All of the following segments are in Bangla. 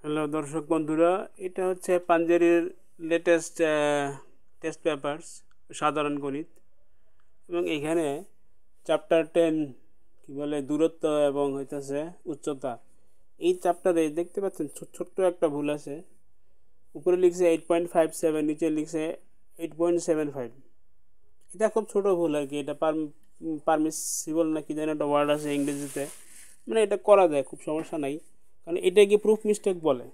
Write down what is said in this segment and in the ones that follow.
হ্যালো দর্শক বন্ধুরা, এটা হচ্ছে পাঞ্জেরির লেটেস্ট টেস্ট পেপারস সাধারণ গণিত। এবং এখানে চ্যাপ্টার 10 কি বলে দূরত্ব এবং হইতেছে উচ্চতা। এই চ্যাপ্টারে দেখতে পাচ্ছেন ছোট্ট একটা ভুল আছে। উপরে লিখছে 8.57, নিচে লিখছে 8.75। এটা খুব ছোট ভুল আর কি। এটা পারমিসিবল না কি যেন একটা ওয়ার্ড আছে ইংরেজিতে, মানে এটা করা যায়, খুব সমস্যা নাই, কারণ এটা কি প্রুফ মিস্টেক বলে।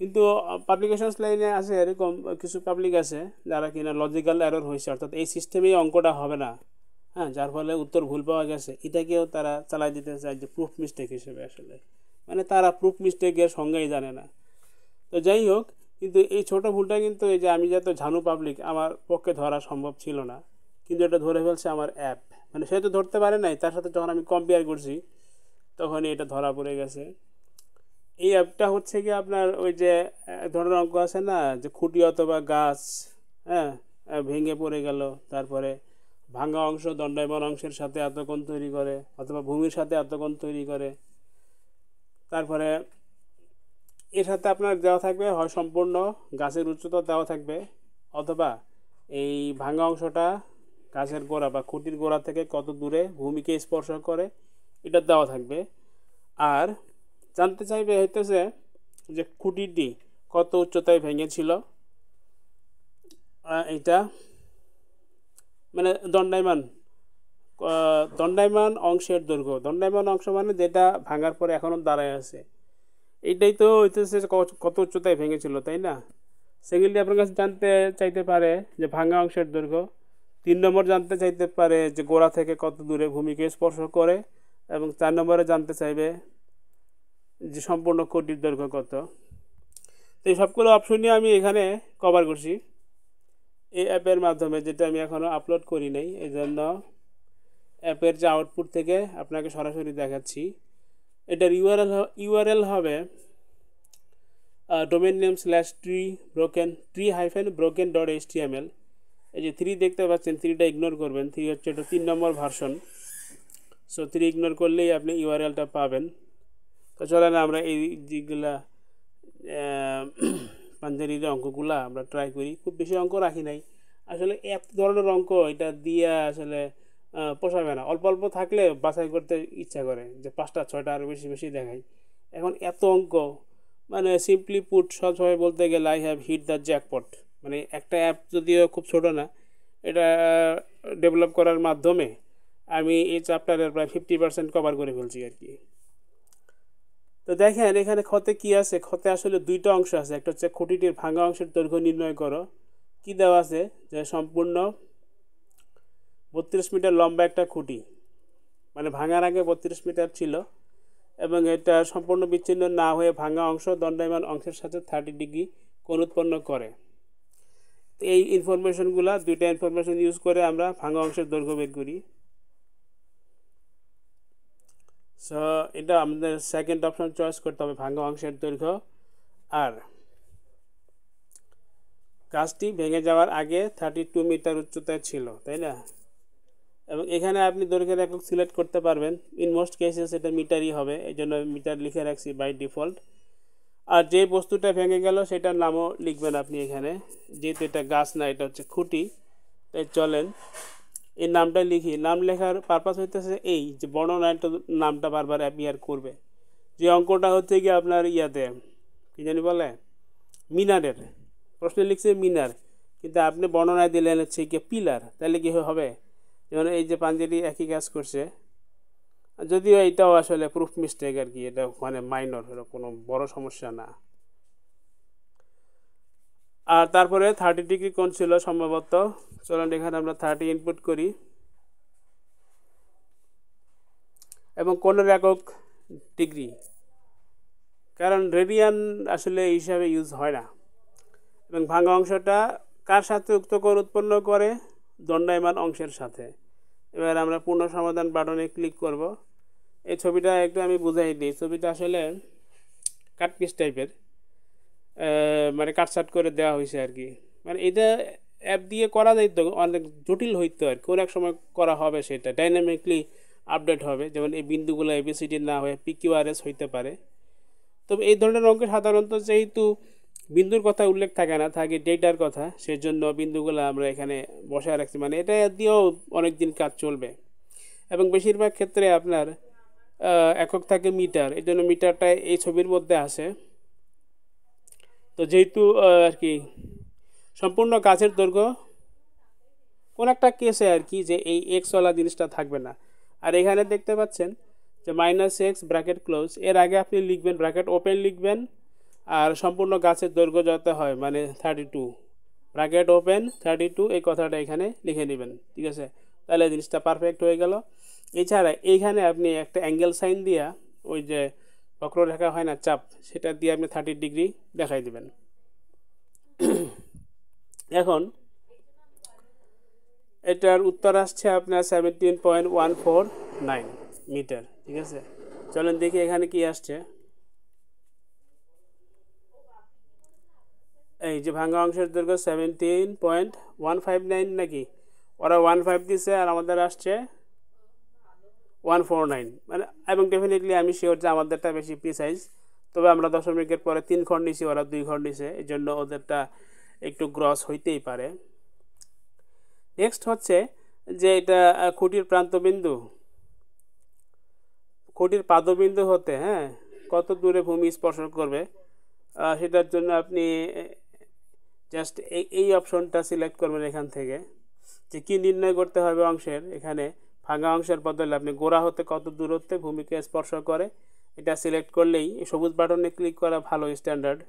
কিন্তু পাবলিকেশনস লাইনে আছে এরকম কিছু পাবলিক আছে যারা কিনা লজিক্যাল এরর হয়েছে, অর্থাৎ এই সিস্টেমেই অঙ্কটা হবে না, হ্যাঁ, যার ফলে উত্তর ভুল পাওয়া গেছে, এটাকেও তারা চালাই দিতে চায় যে প্রুফ মিস্টেক হিসেবে। আসলে মানে তারা প্রুফ মিস্টেকের সংজ্ঞাই জানে না। তো যাই হোক, কিন্তু এই ছোট ভুলটা কিন্তু এই যে আমি যত ঝানু পাবলিক, আমার পক্ষে ধরা সম্ভব ছিল না, কিন্তু এটা ধরে ফেলছে আমার অ্যাপ। মানে সে তো ধরতে পারে নাই, তার সাথে যখন আমি কম্পেয়ার করছি তখনই এটা ধরা পড়ে গেছে। এই অ্যাপটা হচ্ছে কি আপনার ওই যে এক ধরনের অঙ্ক আছে না, যে খুঁটি অথবা গাছ, হ্যাঁ, ভেঙে পড়ে গেল, তারপরে ভাঙা অংশ দণ্ডায়মান অংশের সাথে এত কোণ তৈরি করে, অথবা ভূমির সাথে এত কোণ তৈরি করে। তারপরে এর সাথে আপনার দেওয়া থাকবে হয় সম্পূর্ণ গাছের উচ্চতা দেওয়া থাকবে, অথবা এই ভাঙা অংশটা গাছের গোড়া বা খুঁটির গোড়া থেকে কত দূরে ভূমিকে স্পর্শ করে এটা দেওয়া থাকবে। আর জানতে চাইবে হইতেছে যে খুঁটিটি কত উচ্চতায় ভেঙেছিল, এটা মানে দণ্ডায়মান অংশের দৈর্ঘ্য। দণ্ডায়মান অংশ মানে যেটা ভাঙার পরে এখনও দাঁড়ায় আছে, এইটাই তো হইতেছে কত উচ্চতায় ভেঙেছিল, তাই না? সেকেন্ডলি আপনার কাছে জানতে চাইতে পারে যে ভাঙা অংশের দৈর্ঘ্য। 3 নম্বর জানতে চাইতে পারে যে গোড়া থেকে কত দূরে ভূমিকে স্পর্শ করে, এবং 4 নম্বরে জানতে চাইবে যে সম্পূর্ণ কোটির দৈর্ঘ্য কত। তো এই সবগুলো অপশনই আমি এখানে কভার করছি এই অ্যাপের মাধ্যমে, যেটা আমি এখনও আপলোড করি নাই, এই জন্য অ্যাপের যে আউটপুট থেকে আপনাকে সরাসরি দেখাচ্ছি। এটার ইউআরএল হবে ডোমেন নেম /tree-broken.html। এই যে 3 দেখতে পাচ্ছেন, 3টা ইগনোর করবেন, 3 হচ্ছে এটা 3 নম্বর ভার্সন। সো 3 ইগনোর করলেই আপনি ইউআরএলটা পাবেন। তো চলেন আমরা এই যেগুলা পাঞ্জারির অঙ্কগুলা আমরা ট্রাই করি। খুব বেশি অঙ্ক রাখি নাই আসলে, এত ধরনের অঙ্ক এটা দিয়ে আসলে পোষাবে না। অল্প অল্প থাকলে বাছাই করতে ইচ্ছা করে যে 5টা 6টা আরও বেশি বেশি দেখাই। এখন এত অঙ্ক, মানে সিম্পলি পুট সবসময় বলতে গেলে I have hit the jackpot. মানে একটা অ্যাপ যদিও খুব ছোটো না, এটা ডেভেলপ করার মাধ্যমে আমি এই চ্যাপ্টারের প্রায় 50% কভার করে ফেলছি আর কি। তো দেখেন এখানে ক্ষতে কি আছে। ক্ষতে আসলে 2টা অংশ আছে। একটা হচ্ছে খুঁটিটির ভাঙা অংশের দৈর্ঘ্য নির্ণয় করো। কি দেওয়া আছে যে সম্পূর্ণ 32 মিটার লম্বা একটা খুঁটি, মানে ভাঙার আগে 32 মিটার ছিল, এবং এটা সম্পূর্ণ বিচ্ছিন্ন না হয়ে ভাঙা অংশ দণ্ডায়মান অংশের সাথে 30 ডিগ্রি কোণ উৎপন্ন করে। এই ইনফরমেশনগুলা, 2টা ইনফরমেশন ইউজ করে আমরা ভাঙা অংশের দৈর্ঘ্য বের করি। সো এটা আমাদের সেকেন্ড অপশন চয়েস করতে হবে, ভাঙা অংশের দৈর্ঘ্য। আর গাছটি ভেঙে যাওয়ার আগে 32 মিটার উচ্চতায় ছিল, তাই না? এবং এখানে আপনি দৈর্ঘ্যের একক সিলেক্ট করতে পারবেন। ইন মোস্ট কেসেস এটা মিটারই হবে, এই জন্য মিটার লিখে রাখছি বাই ডিফল্ট। আর যে বস্তুটা ভেঙে গেল সেটার নামও লিখবেন আপনি এখানে, যেহেতু এটা গাছ না, এটা হচ্ছে খুঁটি, তাই চলেন এই নামটা লিখি। নাম লেখার পারপাস হইতেছে এই যে বর্ণনায় নামটা বারবার অ্যাপিয়ার করবে। যে অঙ্কটা হচ্ছে কি আপনার ইয়াতে কী জানি বলে, মিনারের প্রশ্নে লিখছে মিনার, কিন্তু আপনি বর্ণনায় দিলেন হচ্ছে কি পিলার, তাহলে কি হবে? যেমন এই যে পাঞ্জাবি একই কাজ করছে, যদিও এটাও আসলে প্রুফ মিস্টেক আর কি, এটা মানে মাইনর, কোনো বড় সমস্যা না। আর তারপরে 30 ডিগ্রি কোণ ছিল সম্ভবত। চলুন এখানে আমরা 30 ইনপুট করি, এবং কোণের একক ডিগ্রি, কারণ রেডিয়ান আসলে এই হিসাবে ইউজ হয় না। এবং ভাঙা অংশটা কার সাথে উক্ত কোণ উৎপন্ন করে? দণ্ডায়মান অংশের সাথে। এবার আমরা পূর্ণ সমাধান বাটনে ক্লিক করব। এই ছবিটা একটু আমি বুঝাই দিই। ছবিটা আসলে কাটপিস টাইপের, মানে কাটসাট করে দেওয়া হয়েছে আর কি। মানে এটা অ্যাপ দিয়ে করা যাইতো, অনেক জটিল হইতো আর কি। এক সময় করা হবে, সেটা ডাইনামিকলি আপডেট হবে। যেমন এই বিন্দুগুলো এবিসিডি না হয়ে পিকিউআরএস হইতে পারে। তবে এই ধরনের অঙ্কে সাধারণত যেহেতু বিন্দুর কথা উল্লেখ থাকে না, থাকে ডেটার কথা, সেজন্য বিন্দুগুলো আমরা এখানে বসায় রাখছি, মানে এটা দিয়েও অনেক দিন কাজ চলবে। এবং বেশিরভাগ ক্ষেত্রে আপনার একক থাকে মিটার, এই জন্য মিটারটা এই ছবির মধ্যে আসে। তো যেহেতু আর কি সম্পূর্ণ গাছের দৈর্ঘ্য কোন একটা কেসে আর কি যে এই এক্সওয়ালা জিনিসটা থাকবে না। আর এখানে দেখতে পাচ্ছেন যে -x ব্র্যাকেট ক্লোজ, এর আগে আপনি লিখবেন ব্র্যাকেট ওপেন লিখবেন, আর সম্পূর্ণ গাছের দৈর্ঘ্য যত হয় মানে 32 ব্র্যাকেট ওপেন 32 এই কথাটা এখানে লিখে নেবেন, ঠিক আছে? তাহলে জিনিসটা পারফেক্ট হয়ে গেল। এছাড়া এইখানে আপনি একটা অ্যাঙ্গেল সাইন দিয়া ওই যে বক্ররেখা হয় না চাপ, সেটা দিয়ে আপনি 30 ডিগ্রি দেখাই দিবেন। এখন এটার উত্তর আসছে আপনার 17.149 মিটার, ঠিক আছে? চলেন দেখি এখানে কি আসছে। এই যে ভাঙা অংশের দৈর্ঘ্য 17.159 নাকি, ওরা 15 দিছে আর আমাদের আসছে 149, মানে এবং ডেফিনেটলি আমি শিওর যে আমাদেরটা বেশি প্রিসাইজ, তবে আমরা দশমিকের পরে 3 খণ্ড নিছি, ওরা 2 খণ্ড নিছে, এই জন্য ওদেরটা একটু গ্রস হইতেই পারে। নেক্সট হচ্ছে যে এটা খুঁটির প্রান্তবিন্দু, খুঁটির পাদবিন্দু হতে কত দূরে ভূমি স্পর্শ করবে, সেটার জন্য আপনি জাস্ট এই অপশনটা সিলেক্ট করবেন এখান থেকে, যে কি নির্ণয় করতে হবে অংশের। এখানে ভাঙা অংশের বদলে আপনি গোড়া হতে কত দূরত্বে ভূমিকে স্পর্শ করে এটা সিলেক্ট করলেই, সবুজ বাটনে ক্লিক করা ভালো স্ট্যান্ডার্ড,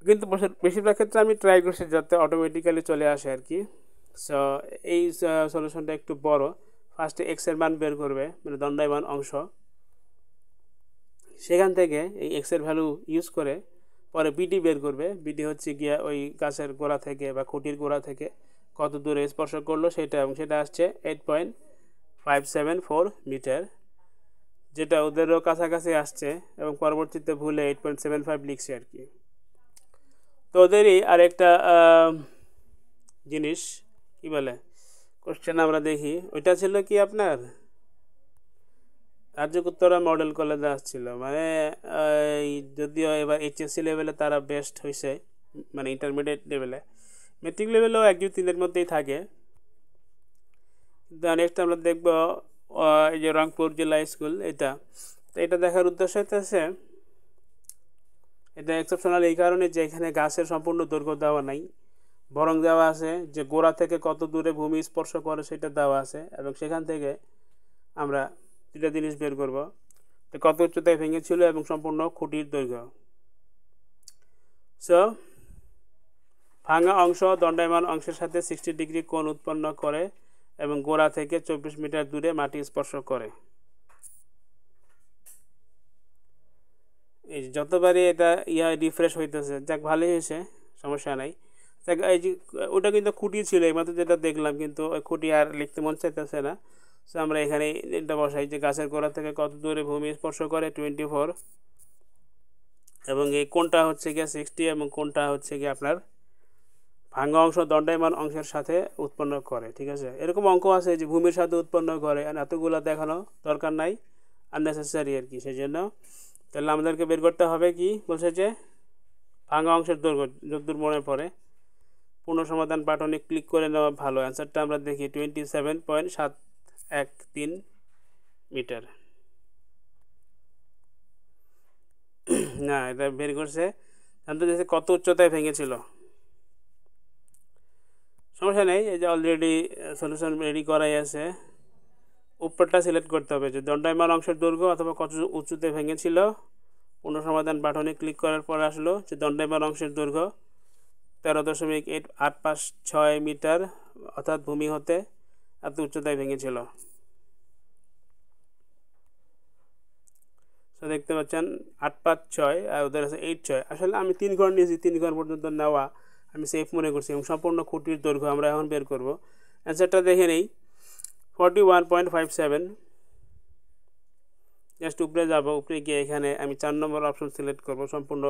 কিন্তু বেশিরভাগ ক্ষেত্রে আমি ট্রাই করছি যাতে অটোমেটিক্যালি চলে আসে আর কি। সো এই সলিউশনটা একটু বড়। ফার্স্টে এক্সের মান বের করবে, মানে দণ্ডায়মান অংশ, সেখান থেকে এই এক্সের ভ্যালু ইউজ করে পরে বিডি বের করবে। বিডি হচ্ছে গিয়া ওই গাছের গোড়া থেকে বা খুঁটির গোড়া থেকে কত দূরে স্পর্শ করলো সেটা, এবং সেটা আসছে 8.574 মিটার, যেটা ওদেরও কাছাকাছি আসছে, এবং পরবর্তীতে ভুলে 8.75 লিখছে আর কি। তো ওদেরই আরেকটা জিনিস কি বলে কোশ্চেন আমরা দেখি, ওইটা ছিল কি আপনার রাজ্যকুত্তরা মডেল কলেজে আসছিল, মানে যদিও এবার এইচএসসি লেভেলে তারা বেস্ট হয়েছে, মানে ইন্টারমিডিয়েট লেভেলে, মেট্রিক লেভেলেও 1-2-3-এর মধ্যেই থাকে। নেক্সট আমরা দেখব এই যে রংপুর জেলা স্কুল, এটা তো এটা দেখার উদ্দেশ্য হইতেছে এটা এক্সেপশনাল এই কারণে যে এখানে গাছের সম্পূর্ণ দৈর্ঘ্য দেওয়া নাই, বরং দেওয়া আছে যে গোড়া থেকে কত দূরে ভূমি স্পর্শ করে সেটা দেওয়া আছে, এবং সেখান থেকে আমরা দুটা জিনিস বের করব, তো কত উচ্চতায় ভেঙেছিল এবং সম্পূর্ণ খুঁটির দৈর্ঘ্য। সো ভাঙা অংশ দণ্ডায়মান অংশের সাথে 60 ডিগ্রি কোণ উৎপন্ন করে এবং গোড়া থেকে 24 মিটার দূরে মাটি স্পর্শ করে। এই যতবারই এটা রিফ্রেশ হইতেছে, যাক ভালোই হয়েছে, সমস্যা নাই। এই যে ওটা কিন্তু খুঁটি ছিল এইমাত্র যেটা দেখলাম, কিন্তু ওই খুঁটি আর লিখতে মন চাইতেছে না। সো আমরা এখানে এটা বসাই যে গাছের গোড়া থেকে কত দূরে ভূমি স্পর্শ করে 24, এবং এই কোণটা হচ্ছে গিয়ে 60, এবং কোণটা হচ্ছে গিয়ে আপনার ভাঙা অংশ দণ্ডায়মান অংশের সাথে উৎপন্ন করে, ঠিক আছে? এরকম অঙ্ক আছে যে ভূমির সাথে উৎপন্ন করে, আর এতগুলো দেখানো দরকার নাই, আননেসেসারি আর কি। সেই জন্য তাহলে আমাদেরকে বের করতে হবে কি বলছে যে ভাঙা অংশের দৈর্ঘ্য, যতদূর মনে পড়ে পূর্ণ সমাধান বাটনে ক্লিক করে নেওয়া ভালো। অ্যান্সারটা আমরা দেখি 27.713 মিটার। না, এটা বের করছে, জানতে চাইছে কত উচ্চতায় ভেঙেছিল। সমস্যা নেই, এই যে অলরেডি সলিউশন রেডি করাই আছে। উপরটা সিলেক্ট করতে হবে যে দণ্ডায়মান অংশের দৈর্ঘ্য অথবা কত উঁচুতে ভেঙেছিল। পূর্ণ সমাধান বাটনে ক্লিক করার পর আসলো যে দণ্ডায়মান অংশের দৈর্ঘ্য 13.856 মিটার, অর্থাৎ ভূমি হতে এত উচ্চতায় ভেঙেছিল। তো দেখতে পাচ্ছেন 856 আর ওদের আছে 86। আসলে আমি 3 ঘর নিয়েছি, 3 ঘর পর্যন্ত নেওয়া আমি সেফ মনে করছি, এবং সম্পূর্ণ খুঁটির দৈর্ঘ্য আমরা এখন বের করব। অ্যান্সারটা দেখে নেই 41.57। জাস্ট উপরে যাব, উপরে গিয়ে এখানে আমি 4 নম্বর অপশন সিলেক্ট করব, সম্পূর্ণ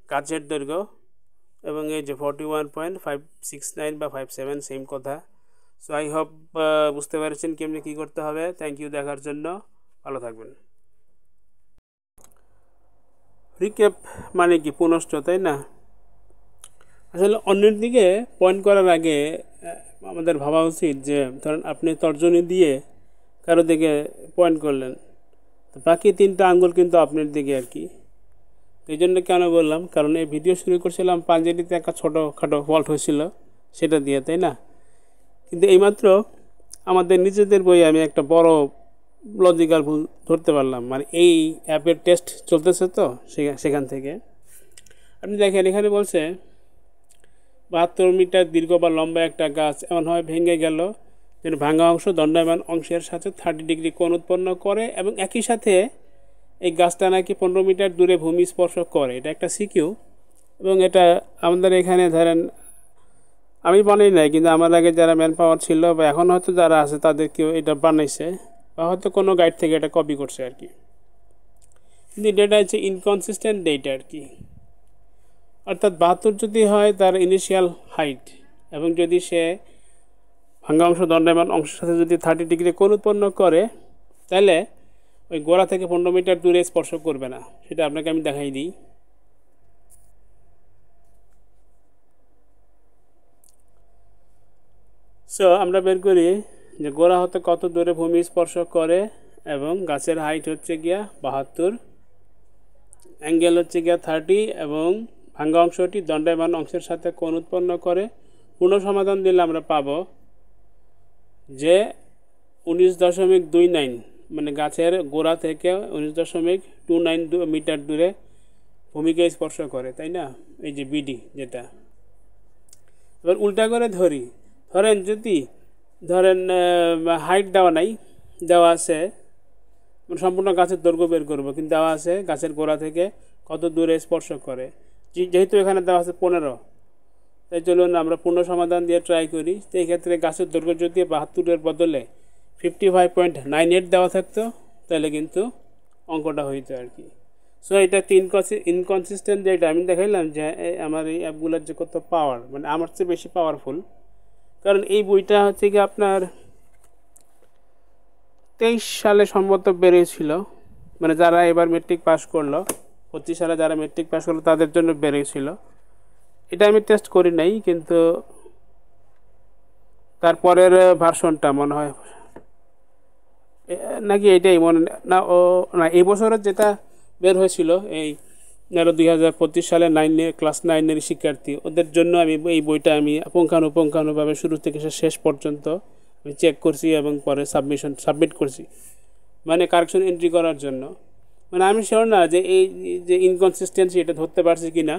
গাছের দৈর্ঘ্য, এবং এই যে 41.569 বা 57 সেম কথা। সো আই হোপ বুঝতে পেরেছেন কেমনি কী করতে হবে। থ্যাংক ইউ দেখার জন্য, ভালো থাকবেন। রিক্যাপ মানে কি পুনশ্চ, তাই না? আসলে অন্যের দিকে পয়েন্ট করার আগে আমাদের ভাবা উচিত যে ধরেন আপনি তর্জনী দিয়ে কারো দিকে পয়েন্ট করলেন, তো বাকি 3টা আঙ্গুল কিন্তু আপনার দিকে আর কি। এই জন্য কেন বললাম, কারণ এই ভিডিও শুরু করছিলাম পাঞ্জেরিতে একটা ছোটোখাটো ফল্ট হয়েছিল সেটা দিয়ে, তাই না? কিন্তু এইমাত্র আমাদের নিজেদের বই আমি একটা বড় লজিক্যাল ভুল ধরতে পারলাম, মানে এই অ্যাপের টেস্ট চলতেছে তো সেখান থেকে আপনি দেখেন এখানে বলছে 72 মিটার দীর্ঘ বা লম্বা একটা গাছ এমনভাবে ভেঙে গেল যেন ভাঙা অংশ দণ্ডায়মান অংশের সাথে 30 ডিগ্রি কোণ উৎপন্ন করে, এবং একই সাথে এই গাছটা নাকি 15 মিটার দূরে ভূমি স্পর্শ করে। এটা একটা সিকিউ, এবং এটা আমাদের এখানে ধরেন আমি বানাই নাই, কিন্তু আমার আগে যারা ম্যান পাওয়ার ছিল বা এখন হয়তো যারা আছে তাদেরকেও এটা বানাইছে, বা হয়তো কোনো গাইড থেকে এটা কপি করছে আর কি। কিন্তু ডেটা হচ্ছে ইনকনসিস্টেন্ট ডেটা আর কি। অর্থাৎ 72 যদি হয় তার ইনিশিয়াল হাইট, এবং যদি সে ভাঙ্গা অংশ দণ্ডায়মান অংশের সাথে যদি 30 ডিগ্রি কোণ উৎপন্ন করে, তাহলে ওই গোড়া থেকে 15 মিটার দূরে স্পর্শ করবে না। সেটা আপনাকে আমি দেখাই দিই। সো আমরা বের করি যে গোড়া হতে কত দূরে ভূমি স্পর্শ করে, এবং গাছের হাইট হচ্ছে গিয়া 72, অ্যাঙ্গেল হচ্ছে গিয়া 30, এবং ভাঙ্গা অংশটি দণ্ডায়মান অংশের সাথে কোণ উৎপন্ন করে। পূর্ণ সমাধান দিলে আমরা পাবো যে 19.29, মানে গাছের গোড়া থেকে 19.29 মিটার দূরে ভূমিকে স্পর্শ করে, তাই না? এই যে বিডি যেটা। এবার উল্টা করে ধরেন যদি হাইট দেওয়া নাই, দেওয়া আছে সম্পূর্ণ গাছের দৈর্ঘ্য বের করবো, কিন্তু দেওয়া আছে গাছের গোড়া থেকে কত দূরে স্পর্শ করে। যেহেতু এখানে দেওয়া আছে 15, তাই চলুন আমরা পূর্ণ সমাধান দিয়ে ট্রাই করি। তো এই ক্ষেত্রে গাছের দৈর্ঘ্য যদি 72-এর বদলে 55.98 দেওয়া থাকতো, তাহলে কিন্তু অঙ্কটা হইতো আর কি। সো এটা ইনকনসিস্টেন্ট যেটা আমি দেখাইলাম যে আমার এই অ্যাপগুলোর যে কত পাওয়ার, মানে আমার চেয়ে বেশি পাওয়ারফুল। কারণ এই বইটা হচ্ছে কি আপনার 23 সালে সম্ভবত বেরিয়েছিল, মানে যারা এবার মেট্রিক পাস করলো, 25 সালে যারা মেট্রিক পাস করলো তাদের জন্য বেরিয়েছিল। এটা আমি টেস্ট করি নাই, কিন্তু তারপরের ভার্সনটা মনে হয় নাকি এটাই মনে না, ও না, এই বছরের যেটা বের হয়েছিল এই 2025 সালে ক্লাস 9-এর শিক্ষার্থী, ওদের জন্য আমি এই বইটা আমি পুঙ্খানুপুঙ্খানুভাবে শুরু থেকে শেষ পর্যন্ত আমি চেক করছি, এবং পরে সাবমিট করছি, মানে কারেকশন এন্ট্রি করার জন্য। মানে আমি শিওর না যে এই যে ইনকনসিস্টেন্সি এটা ধরতে পারছি কি না,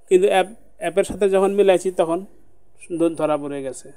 কিন্তু অ্যাপের সাথে যখন মিলাইছি তখন ধরা পড়ে গেছে।